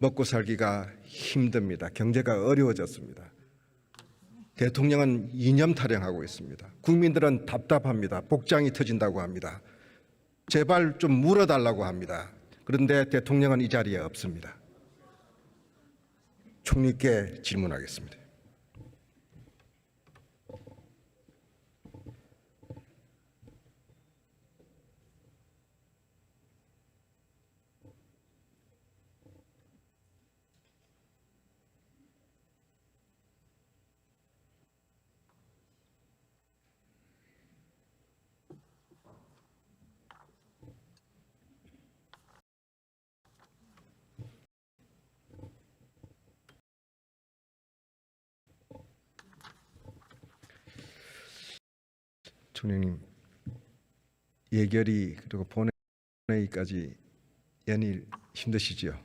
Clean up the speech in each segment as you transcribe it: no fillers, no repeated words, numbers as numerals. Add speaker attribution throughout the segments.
Speaker 1: 먹고 살기가 힘듭니다. 경제가 어려워졌습니다. 대통령은 이념 타령하고 있습니다. 국민들은 답답합니다. 복장이 터진다고 합니다. 제발 좀 물어달라고 합니다. 그런데 대통령은 이 자리에 없습니다. 총리께 질문하겠습니다. 총리님, 예결위 그리고 본회의까지 연일 힘드시죠?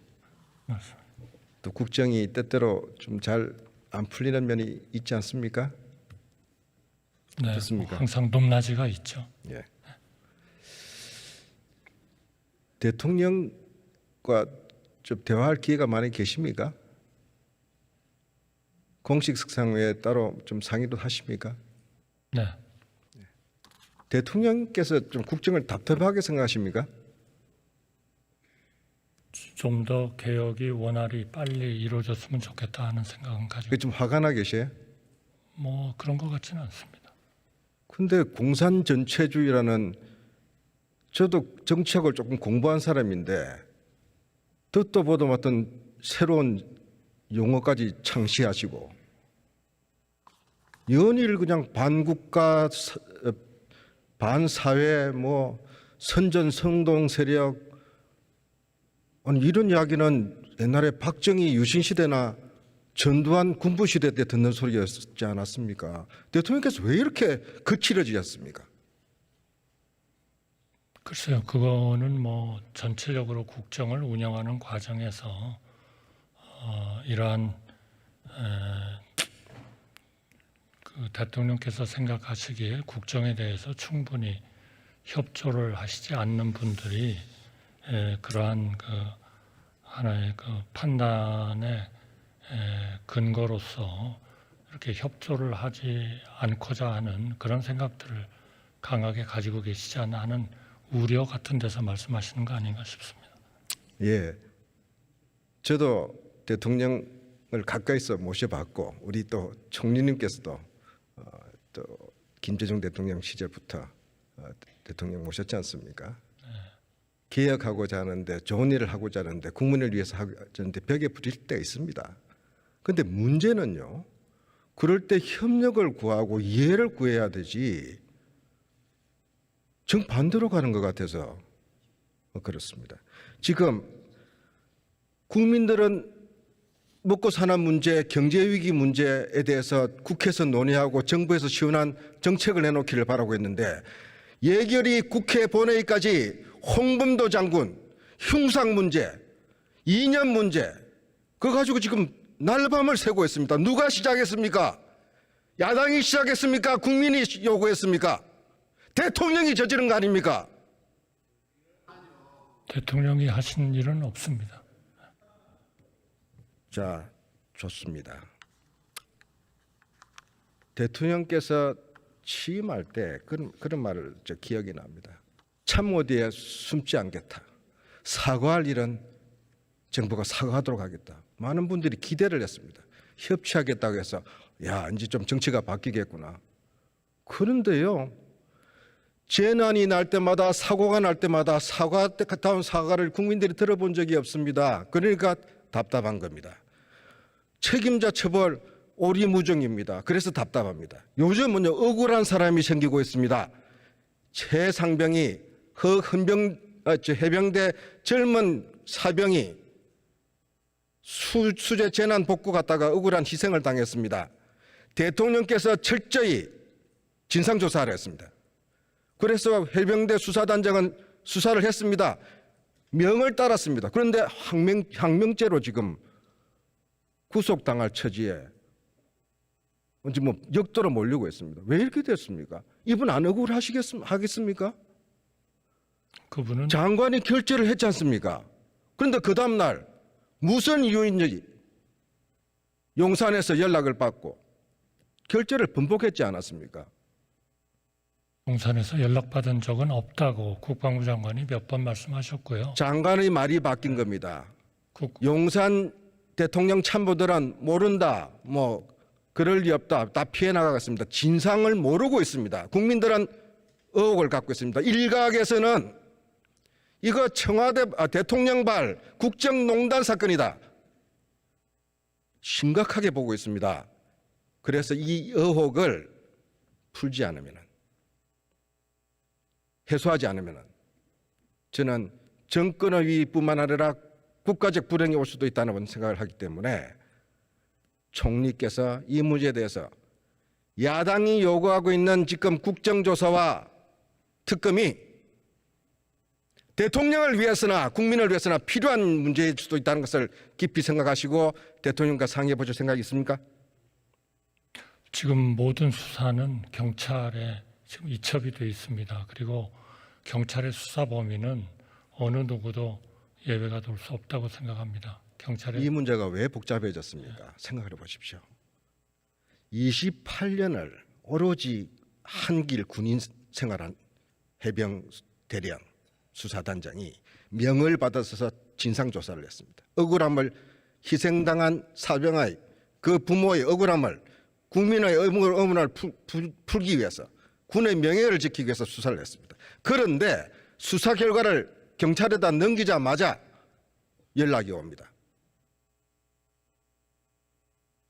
Speaker 2: 맞습니다.
Speaker 1: 또 국정이 때때로 좀 잘 안 풀리는 면이 있지 않습니까?
Speaker 2: 네,
Speaker 1: 어떻습니까?
Speaker 2: 항상 높낮이가 있죠.
Speaker 1: 예. 대통령과 좀 대화할 기회가 많이 계십니까? 공식 석상 외에 따로 좀 상의도 하십니까?
Speaker 2: 네,
Speaker 1: 대통령께서 좀 국정을 답답하게 생각하십니까?
Speaker 2: 좀 더 개혁이 원활히 빨리 이루어졌으면 좋겠다 하는 생각은 가지고
Speaker 1: 그게 좀 화가 나 계세요?
Speaker 2: 뭐 그런 것 같지는 않습니다.
Speaker 1: 근데 공산 전체주의라는, 저도 정치학을 조금 공부한 사람인데 듣도 보도 못한 새로운 용어까지 창시하시고 연일 그냥 반국가 반사회 뭐 선전성동 세력, 아니 이런 이야기는 옛날에 박정희 유신 시대나 전두환 군부 시대 때 듣는 소리였지 않았습니까? 대통령께서 왜 이렇게 거칠어지셨습니까?
Speaker 2: 글쎄요, 그거는 뭐 전체적으로 국정을 운영하는 과정에서 이러한 그 대통령께서 생각하시기에 국정에 대해서 충분히 협조를 하시지 않는 분들이 그러한 그 하나의 그 판단의 근거로서 이렇게 협조를 하지 않고자 하는 그런 생각들을 강하게 가지고 계시지 않나 하는 우려 같은 데서 말씀하시는 거 아닌가 싶습니다.
Speaker 1: 예, 저도 대통령을 가까이서 모셔봤고 우리 또 총리님께서도 또 김대중 대통령 시절부터 대통령 모셨지 않습니까? 개혁하고자 하는데, 좋은 일을 하고자 하는데, 국민을 위해서 하는데 벽에 부딪힐 때가 있습니다. 그런데 문제는요, 그럴 때 협력을 구하고 이해를 구해야 되지 정반대로 가는 것 같아서 그렇습니다. 지금 국민들은 먹고 사는 문제, 경제 위기 문제에 대해서 국회에서 논의하고 정부에서 시원한 정책을 내놓기를 바라고 했는데, 예결위 국회 본회의까지 홍범도 장군 흉상 문제, 이념 문제, 그거 가지고 지금 날밤을 새고 있습니다. 누가 시작했습니까? 야당이 시작했습니까? 국민이 요구했습니까? 대통령이 저지른 거 아닙니까?
Speaker 2: 대통령이 하신 일은 없습니다.
Speaker 1: 자, 좋습니다. 대통령께서 취임할 때 그런 말을 기억이 납니다. 참모 뒤에 숨지 않겠다. 사과할 일은 정부가 사과하도록 하겠다. 많은 분들이 기대를 했습니다. 협치하겠다고 해서 야, 이제 좀 정치가 바뀌겠구나. 그런데요, 재난이 날 때마다, 사고가 날 때마다 사과다운 사과를 국민들이 들어본 적이 없습니다. 그러니까 답답한 겁니다. 책임자 처벌 오리무중입니다. 그래서 답답합니다. 요즘은요, 억울한 사람이 생기고 있습니다. 최상병이 해병대 젊은 사병이 수재 재난 복구 갔다가 억울한 희생을 당했습니다. 대통령께서 철저히 진상조사를 했습니다. 그래서 해병대 수사단장은 수사를 했습니다. 명을 따랐습니다. 그런데 항명죄로 지금 구속당할 처지에 이제 뭐 역도로 몰리고 있습니다. 왜 이렇게 됐습니까? 이분 안 억울하겠습니까?
Speaker 2: 그분은
Speaker 1: 장관이 결재를 했지 않습니까? 그런데 그 다음 날 무슨 이유인지 용산에서 연락을 받고 결제를 번복했지 않았습니까?
Speaker 2: 용산에서 연락받은 적은 없다고 국방부 장관이 몇 번 말씀하셨고요.
Speaker 1: 장관의 말이 바뀐 겁니다.
Speaker 2: 국-
Speaker 1: 용산 대통령 참모들은 모른다, 뭐 그럴 리 없다, 다 피해 나가겠습니다. 진상을 모르고 있습니다. 국민들은 의혹을 갖고 있습니다. 일각에서는 이거 청와대 대통령발 국정농단 사건이다, 심각하게 보고 있습니다. 그래서 이 의혹을 풀지 않으면, 해소하지 않으면 저는 정권의 위기뿐만 아니라 국가적 불행이 올 수도 있다는 생각을 하기 때문에 총리께서 이 문제에 대해서 야당이 요구하고 있는 지금 국정조사와 특검이 대통령을 위해서나 국민을 위해서나 필요한 문제일 수도 있다는 것을 깊이 생각하시고 대통령과 상의해 보실 생각이 있습니까?
Speaker 2: 지금 모든 수사는 경찰에 지금 이첩이 돼 있습니다. 그리고 경찰의 수사 범위는 어느 누구도 예외가 될 수 없다고 생각합니다. 경찰의
Speaker 1: 이 문제가 왜 복잡해졌습니까? 생각해 보십시오. 28년을 오로지 한길 군인 생활한 해병 대령 수사단장이 명을 받아서 진상조사를 했습니다. 억울함을 희생당한 사병의 그 부모의 억울함을 국민의 의문을 풀기 위해서 군의 명예를 지키기 위해서 수사를 했습니다. 그런데 수사 결과를 경찰에다 넘기자마자 연락이 옵니다.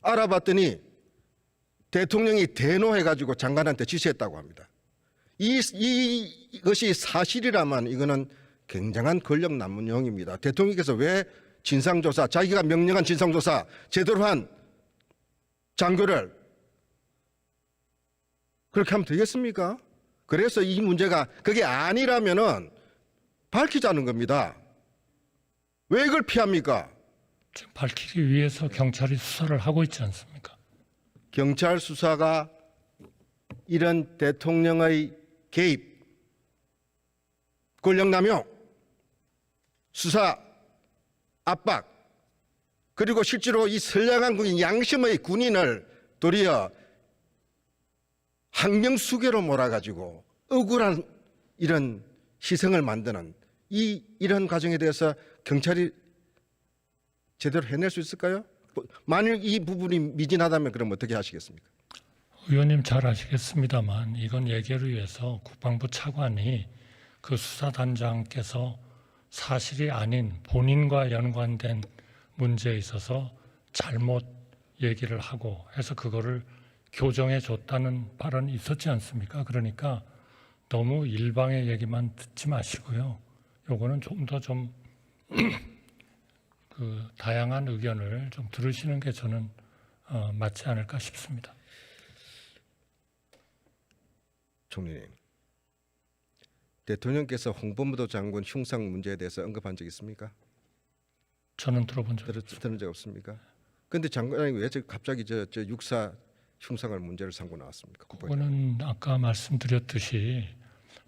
Speaker 1: 알아봤더니 대통령이 대노해가지고 장관한테 지시했다고 합니다. 이것이 사실이라면 이거는 굉장한 권력 남용입니다. 대통령께서 왜 진상조사, 자기가 명령한 진상조사 제대로 한 장교를 그렇게 하면 되겠습니까? 그래서 이 문제가 그게 아니라면은 밝히자는 겁니다. 왜 이걸 피합니까?
Speaker 2: 지금 밝히기 위해서 경찰이 수사를 하고 있지 않습니까?
Speaker 1: 경찰 수사가 이런 대통령의 개입, 권력남용, 수사 압박, 그리고 실제로 이 선량한 군인, 양심의 군인을 도리어 항명수계로 몰아가지고 억울한 이런 희생을 만드는 이런 과정에 대해서 경찰이 제대로 해낼 수 있을까요? 만일 이 부분이 미진하다면 그럼 어떻게 하시겠습니까?
Speaker 2: 의원님 잘 아시겠습니다만 이건 예결을 위해서 국방부 차관이 그 수사단장께서 사실이 아닌 본인과 연관된 문제에 있어서 잘못 얘기를 하고 해서 그거를 교정해 줬다는 발언이 있었지 않습니까? 그러니까 너무 일방의 얘기만 듣지 마시고요. 요거는 좀 더 좀 그 다양한 의견을 좀 들으시는 게 저는 맞지 않을까 싶습니다.
Speaker 1: 총리님, 대통령께서 홍범도 장군 흉상 문제에 대해서 언급한 적 있습니까?
Speaker 2: 저는 들어본 적 없습니다.
Speaker 1: 들은 적 없습니까? 그런데 장관이 왜 갑자기 저 육사 흉상을 문제를 삼고 나왔습니까?
Speaker 2: 그거는 아까 말씀드렸듯이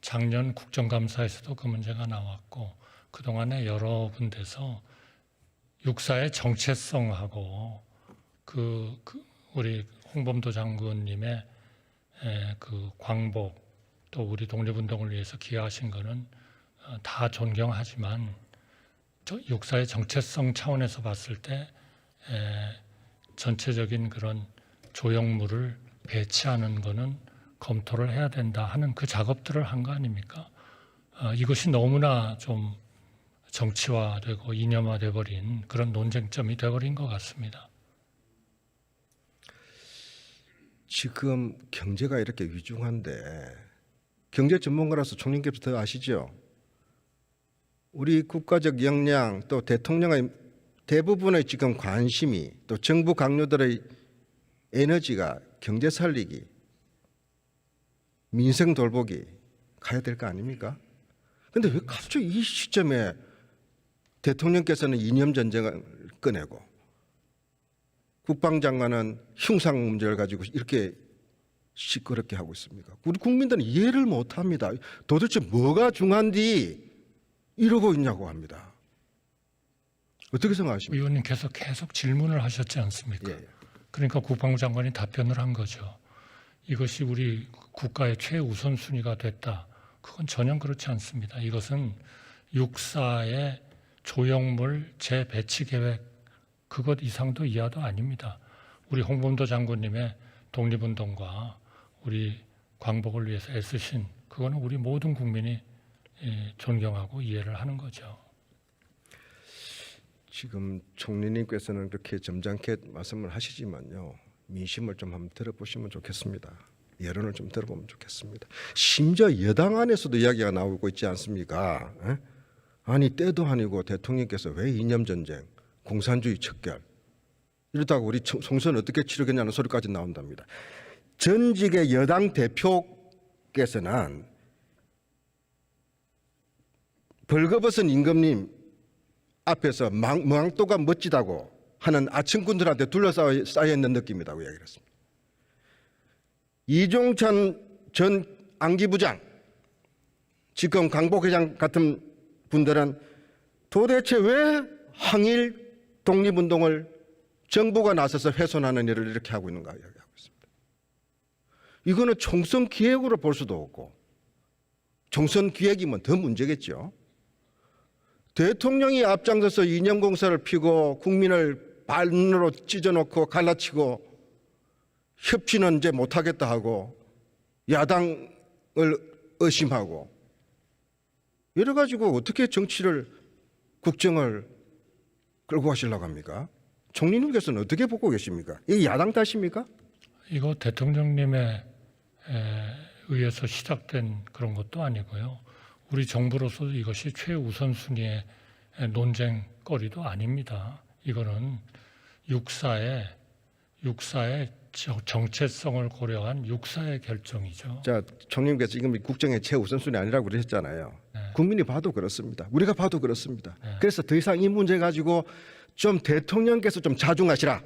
Speaker 2: 작년 국정감사에서도 그 문제가 나왔고 그동안에 여러 군데서 육사의 정체성하고 그 우리 홍범도 장군님의 그 광복 또 우리 독립운동을 위해서 기여하신 거는 다 존경하지만 육사의 정체성 차원에서 봤을 때 전체적인 그런 조형물을 배치하는 거는 검토를 해야 된다 하는 그 작업들을 한 거 아닙니까? 이것이 너무나 좀 정치화되고 이념화돼 버린 그런 논쟁점이 돼 버린 것 같습니다.
Speaker 1: 지금 경제가 이렇게 위중한데 경제 전문가라서 총리께서 더 아시죠? 우리 국가적 역량 또 대통령의 대부분의 지금 관심이 또 정부 강요들의 에너지가 경제 살리기, 민생 돌보기 가야 될 거 아닙니까? 그런데 왜 갑자기 이 시점에 대통령께서는 이념 전쟁을 꺼내고 국방장관은 흉상 문제를 가지고 이렇게 시끄럽게 하고 있습니까? 우리 국민들은 이해를 못합니다. 도대체 뭐가 중요한지 이러고 있냐고 합니다. 어떻게 생각하십니까?
Speaker 2: 의원님께서 계속 질문을 하셨지 않습니까?
Speaker 1: 예.
Speaker 2: 그러니까 국방부 장관이 답변을 한 거죠. 이것이 우리 국가의 최우선순위가 됐다. 그건 전혀 그렇지 않습니다. 이것은 육사의 조형물 재배치 계획 그것 이상도 이하도 아닙니다. 우리 홍범도 장군님의 독립운동과 우리 광복을 위해서 애쓰신 그거는 우리 모든 국민이 존경하고 이해를 하는 거죠.
Speaker 1: 지금 총리님께서는 그렇게 점잖게 말씀을 하시지만요. 민심을 좀 한번 들어보시면 좋겠습니다. 여론을 좀 들어보면 좋겠습니다. 심지어 여당 안에서도 이야기가 나오고 있지 않습니까? 에? 아니 때도 아니고 대통령께서 왜 이념전쟁, 공산주의 척결 이러다가 우리 총선 어떻게 치르겠냐는 소리까지 나온답니다. 전직의 여당 대표께서는 벌거벗은 임금님 앞에서 망토가 멋지다고 하는 아층꾼들한테 둘러싸여 있는 느낌이라고 이야기를 했습니다. 이종찬 전 안기부장, 지금 강복회장 같은 분들은 도대체 왜 항일 독립운동을 정부가 나서서 훼손하는 일을 이렇게 하고 있는가 이야기하고 있습니다. 이거는 총선 기획으로 볼 수도 없고 총선 기획이면 더 문제겠죠. 대통령이 앞장서서 이념공사를 피고 국민을 반으로 찢어놓고 갈라치고 협치는 이제 못하겠다 하고 야당을 의심하고 이래 가지고 어떻게 정치를 국정을 끌고 가시려고 합니까? 총리님께서는 어떻게 보고 계십니까? 이게 야당 탓입니까?
Speaker 2: 이거 대통령님에 의해서 시작된 그런 것도 아니고요. 우리 정부로서도 이것이 최우선순위의 논쟁거리도 아닙니다. 이거는 육사의 정체성을 고려한 육사의 결정이죠.
Speaker 1: 자, 총리님께서 지금 국정의 최우선순위 아니라고 그러셨잖아요.
Speaker 2: 네.
Speaker 1: 국민이 봐도 그렇습니다. 우리가 봐도 그렇습니다.
Speaker 2: 네.
Speaker 1: 그래서 더 이상 이 문제 가지고 좀 대통령께서 좀 자중하시라.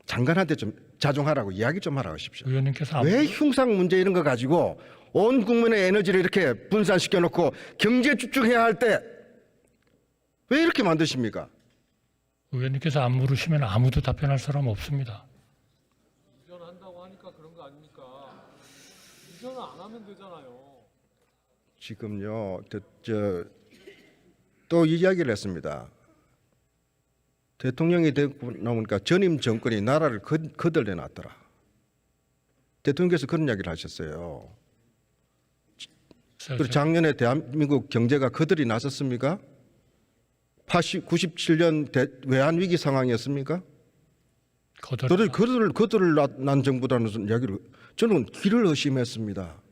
Speaker 1: 장관한테 좀 자중하라고 이야기 좀 하라 하십시오.
Speaker 2: 의원님께서
Speaker 1: 왜 흉상 문제 이런 거 가지고 온 국민의 에너지를 이렇게 분산시켜 놓고 경제 집중해야 할 때 왜 이렇게 만드십니까?
Speaker 2: 의원님께서 안 물으시면 아무도 답변할 사람 없습니다.
Speaker 3: 이전한다고 하니까 그런 거 아닙니까? 이전을 안 하면 되잖아요.
Speaker 1: 지금요, 또 이야기를 했습니다. 대통령이 되고 나오니까 전임 정권이 나라를 거들내 놨더라. 대통령께서 그런 이야기를 하셨어요. 그리고 작년에 대한민국 경제가 거들이 났었습니까? 97년 외환위기 상황이었습니까? 거들을 난 정부라는 이야기를 저는 귀를 의심했습니다.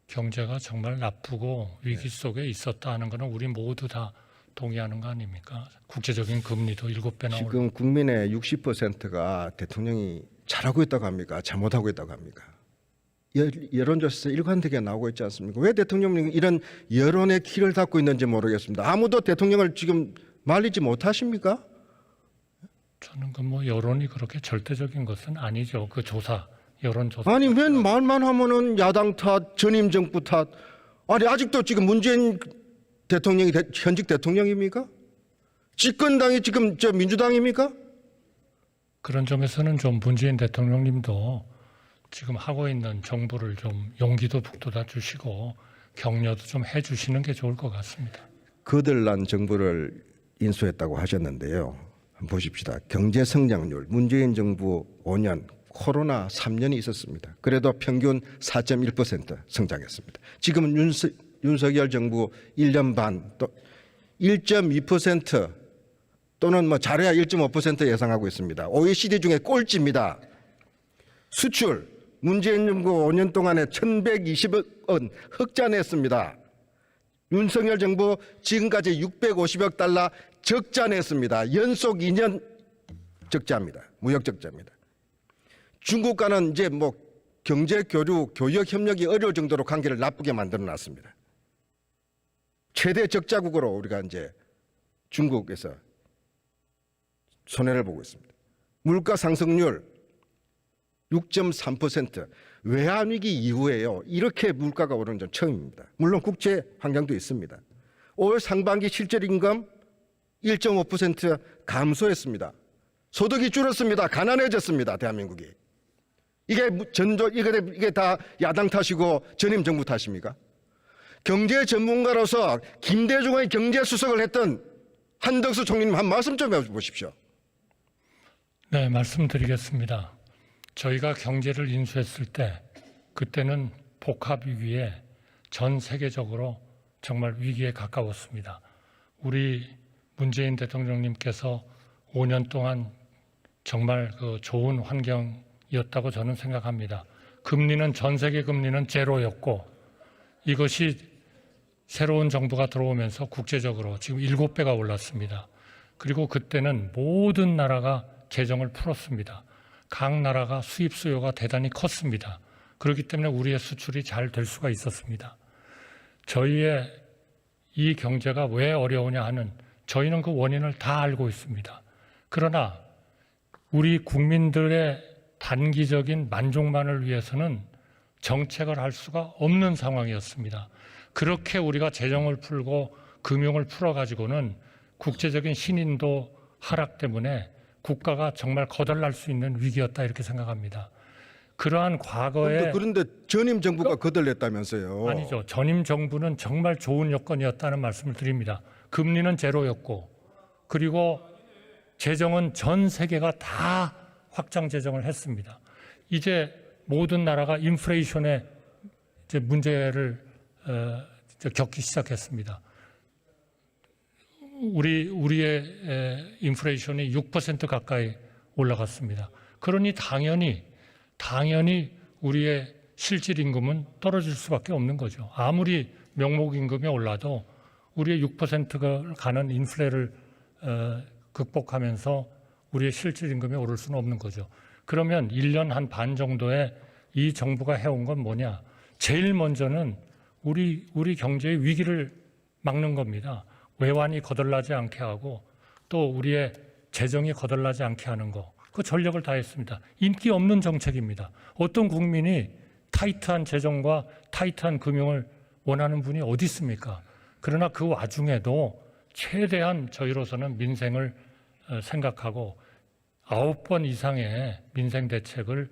Speaker 2: 경제가 정말 나쁘고 위기 속에 있었다 하는 것은 우리 모두 다 동의하는 거 아닙니까? 국제적인 금리도 7배나
Speaker 1: 지금 국민의 60%가 대통령이 잘하고 있다고 합니까? 잘못하고 있다고 합니까? 여론조사에서 일관되게 나오고 있지 않습니까? 왜 대통령이 이런 여론의 키를 닫고 있는지 모르겠습니다. 아무도 대통령을 지금 말리지 못하십니까?
Speaker 2: 저는 그 뭐 여론이 그렇게 절대적인 것은 아니죠. 그 조사, 여론조사.
Speaker 1: 아니 왜 말만 하면은 야당 탓, 전임 정부 탓. 아니 아직도 지금 문재인 대통령이 현직 대통령입니까? 집권당이 지금 민주당입니까?
Speaker 2: 그런 점에서는 좀 문재인 대통령님도 지금 하고 있는 정부를 좀 용기도 북돋아 주시고 격려도 좀 해주시는 게 좋을 것 같습니다.
Speaker 1: 거들난 정부를 인수했다고 하셨는데요. 한번 보십시다. 경제 성장률 문재인 정부 5년 코로나 3년이 있었습니다. 그래도 평균 4.1% 성장했습니다. 지금은 윤석열 정부 1년 반 또 1.2% 또는 뭐 잘해야 1.5% 예상하고 있습니다. OECD 중에 꼴찌입니다. 수출 문재인 정부 5년 동안에 1,120억 원 흑자 냈습니다. 윤석열 정부 지금까지 650억 달러 적자 냈습니다. 연속 2년 적자입니다. 무역 적자입니다. 중국과는 이제 뭐 경제 교류, 교역 협력이 어려울 정도로 관계를 나쁘게 만들어 놨습니다. 최대 적자국으로 우리가 이제 중국에서 손해를 보고 있습니다. 물가 상승률 6.3%. 외환위기 이후에요. 이렇게 물가가 오르는 건 처음입니다. 물론 국제 환경도 있습니다. 올 상반기 실질 임금 1.5% 감소했습니다. 소득이 줄었습니다. 가난해졌습니다. 대한민국이. 이게 다 야당 탓이고 전임 정부 탓입니까? 경제 전문가로서 김대중의 경제수석을 했던 한덕수 총리님 한 말씀 좀 해보십시오.
Speaker 2: 네, 말씀드리겠습니다. 저희가 경제를 인수했을 때 그때는 복합 위기에 전 세계적으로 정말 위기에 가까웠습니다. 우리 문재인 대통령님께서 5년 동안 정말 그 좋은 환경이었다고 저는 생각합니다. 금리는 전 세계 금리는 제로였고 이것이 새로운 정부가 들어오면서 국제적으로 지금 7배가 올랐습니다. 그리고 그때는 모든 나라가 재정을 풀었습니다. 각 나라가 수입 수요가 대단히 컸습니다. 그렇기 때문에 우리의 수출이 잘 될 수가 있었습니다. 저희의 이 경제가 왜 어려우냐 하는 저희는 그 원인을 다 알고 있습니다. 그러나 우리 국민들의 단기적인 만족만을 위해서는 정책을 할 수가 없는 상황이었습니다. 그렇게 우리가 재정을 풀고 금융을 풀어가지고는 국제적인 신인도 하락 때문에 국가가 정말 거덜날 수 있는 위기였다 이렇게 생각합니다. 그러한 과거에
Speaker 1: 그런데 전임 정부가 거덜냈다면서요.
Speaker 2: 아니죠. 전임 정부는 정말 좋은 여건이었다는 말씀을 드립니다. 금리는 제로였고 그리고 재정은 전 세계가 다 확장 재정을 했습니다. 이제 모든 나라가 인플레이션의 이제 문제를 겪기 시작했습니다. 우리의 인플레이션이 6% 가까이 올라갔습니다. 그러니 당연히 우리의 실질 임금은 떨어질 수밖에 없는 거죠. 아무리 명목 임금이 올라도 우리의 6%가 가는 인플레를 극복하면서 우리의 실질 임금이 오를 수는 없는 거죠. 그러면 1년 한 반 정도에 이 정부가 해온 건 뭐냐? 제일 먼저는 우리 경제의 위기를 막는 겁니다. 외환이 거덜나지 않게 하고 또 우리의 재정이 거덜나지 않게 하는 거. 그 전력을 다했습니다. 인기 없는 정책입니다. 어떤 국민이 타이트한 재정과 타이트한 금융을 원하는 분이 어디 있습니까? 그러나 그 와중에도 최대한 저희로서는 민생을 생각하고 9번 이상의 민생 대책을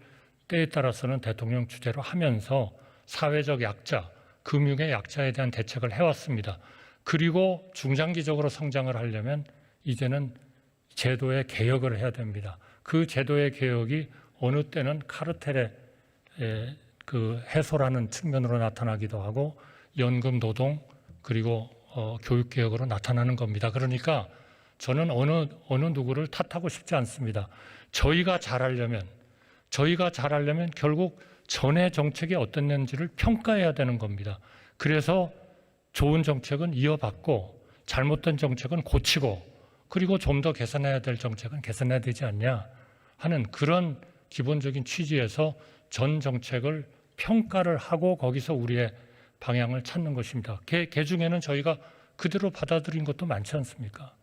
Speaker 2: 때에 따라서는 대통령 주재로 하면서 사회적 약자, 금융의 약자에 대한 대책을 해왔습니다. 그리고 중장기적으로 성장을 하려면 이제는 제도의 개혁을 해야 됩니다. 그 제도의 개혁이 어느 때는 카르텔의 그 해소라는 측면으로 나타나기도 하고 연금 노동 그리고 교육 개혁으로 나타나는 겁니다. 그러니까 저는 어느 누구를 탓하고 싶지 않습니다. 저희가 잘하려면 결국 전의 정책이 어땠는지를 평가해야 되는 겁니다. 그래서 좋은 정책은 이어받고 잘못된 정책은 고치고 그리고 좀 더 개선해야 될 정책은 개선해야 되지 않냐 하는 그런 기본적인 취지에서 전 정책을 평가를 하고 거기서 우리의 방향을 찾는 것입니다. 개중에는 저희가 그대로 받아들인 것도 많지 않습니까?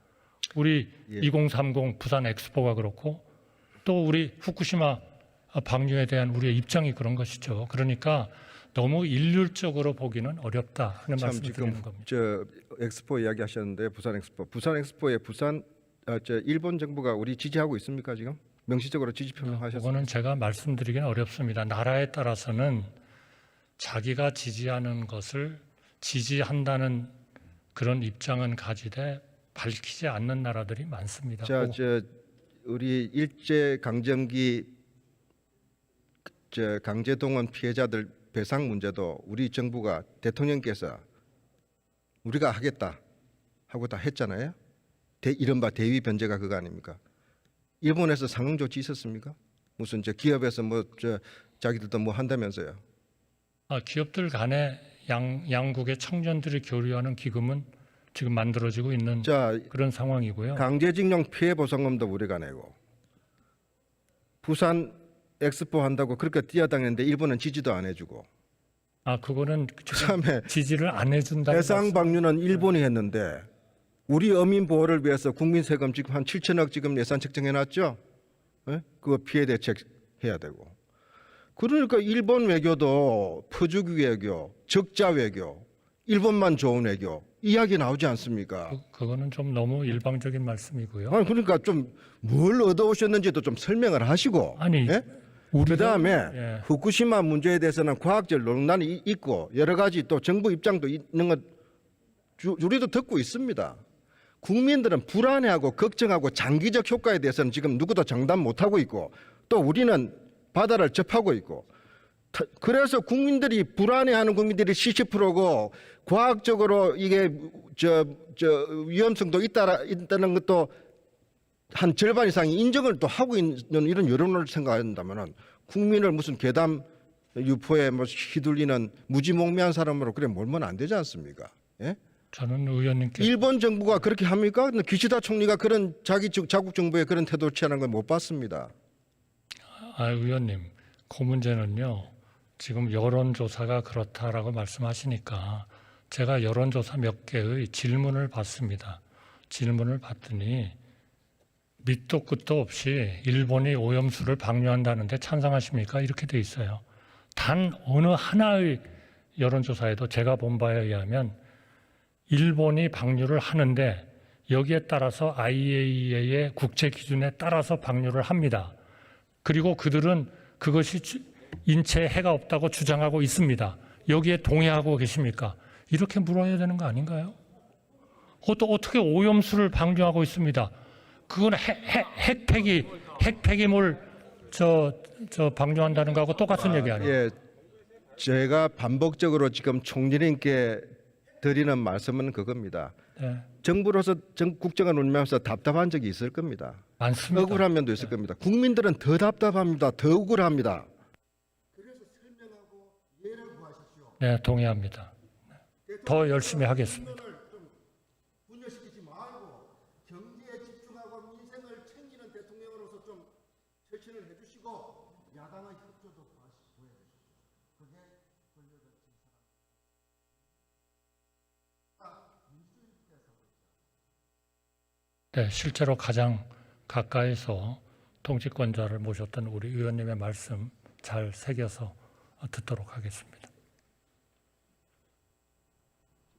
Speaker 2: 우리 2030 부산 엑스포가 그렇고 또 우리 후쿠시마 방류에 대한 우리의 입장이 그런 것이죠. 그러니까 너무 일률적으로 보기는 어렵다 하는 말씀을 드리는 겁니다.
Speaker 1: 저 엑스포 이야기하셨는데 부산 엑스포에 일본 정부가 우리 지지하고 있습니까 지금? 명시적으로 지지 표명하셨습니까?
Speaker 2: 그거는 제가 말씀드리기는 어렵습니다. 나라에 따라서는 자기가 지지하는 것을 지지한다는 그런 입장은 가지되 밝히지 않는 나라들이 많습니다.
Speaker 1: 우리 일제 강점기 강제동원 피해자들 배상 문제도 우리 정부가 대통령께서 우리가 하겠다 하고 다 했잖아요. 이른바 대위 변제가 그거 아닙니까? 일본에서 상응 조치 있었습니까? 무슨 기업에서 자기들도 뭐 한다면서요?
Speaker 2: 기업들 간에 양국의 청년들이 교류하는 기금은 지금 만들어지고 있는 그런 상황이고요.
Speaker 1: 강제징용 피해 보상금도 우리가 내고 부산 엑스포 한다고 그렇게 뛰어다니는데 일본은 지지도 안 해주고.
Speaker 2: 그거는
Speaker 1: 그다음에
Speaker 2: 지지를 안 해준다는
Speaker 1: 해상 방류는 일본이 했는데 우리 어민 보호를 위해서 국민 세금 지금 한 7천억 지금 예산 책정해놨죠. 그거 피해 대책 해야 되고. 그러니까 일본 외교도 퍼주기 외교, 적자 외교, 일본만 좋은 외교 이야기 나오지 않습니까?
Speaker 2: 그거는 좀 너무 일방적인 말씀이고요.
Speaker 1: 아니 그러니까 좀 뭘 얻어오셨는지도 좀 설명을 하시고.
Speaker 2: 아니,
Speaker 1: 예?
Speaker 2: 우리가-
Speaker 1: 그다음에
Speaker 2: 예.
Speaker 1: 후쿠시마 문제에 대해서는 과학적 논란이 있고 여러 가지 또 정부 입장도 있는 것 우리도 듣고 있습니다. 국민들은 불안해하고 걱정하고 장기적 효과에 대해서는 지금 누구도 장담 못하고 있고 또 우리는 바다를 접하고 있고 그래서 국민들이 불안해하는 국민들이 70%고 과학적으로 이게 위험성도 있다는 것도 한 절반 이상이 인정을 또 하고 있는 이런 여론을 생각한다면은 국민을 무슨 괴담 유포에 뭐 휘둘리는 무지몽매한 사람으로 그래 몰면 안 되지 않습니까? 예?
Speaker 2: 저는 의원님께
Speaker 1: 일본 정부가 그렇게 합니까? 근데 기시다 총리가 그런 자국 정부의 그런 태도를 취하는 걸 못 봤습니다.
Speaker 2: 의원님, 그 문제는요. 지금 여론조사가 그렇다라고 말씀하시니까 제가 여론조사 몇 개의 질문을 받습니다. 질문을 받더니 밑도 끝도 없이 일본이 오염수를 방류한다는데 찬성하십니까? 이렇게 돼 있어요. 단 어느 하나의 여론조사에도 제가 본 바에 의하면 일본이 방류를 하는데 여기에 따라서 IAEA의 국제 기준에 따라서 방류를 합니다. 그리고 그들은 그것이 인체에 해가 없다고 주장하고 있습니다. 여기에 동의하고 계십니까? 이렇게 물어야 되는 거 아닌가요? 또 어떻게 오염수를 방류하고 있습니다. 그건 핵폐기물 방류한다는 거하고 똑같은 얘기 아니에요?
Speaker 1: 예, 제가 반복적으로 지금 총리님께 드리는 말씀은 그겁니다.
Speaker 2: 네,
Speaker 1: 정부로서 국정을 운영하면서 답답한 적이 있을 겁니다.
Speaker 2: 많습니다.
Speaker 1: 억울한 면도 있을 겁니다. 국민들은 더 답답합니다. 더 억울합니다.
Speaker 2: 네, 동의합니다. 더 열심히 하겠습니다.
Speaker 1: 분열시키지 말고 경제에 집중하고 민생을 챙기는 대통령으로서 좀 실천을 해주시고 야당의 협조도 보여주십시오. 그게 권력을
Speaker 2: 네, 실제로 가장 가까이서 통치권자를 모셨던 우리 의원님의 말씀 잘 새겨서 듣도록 하겠습니다.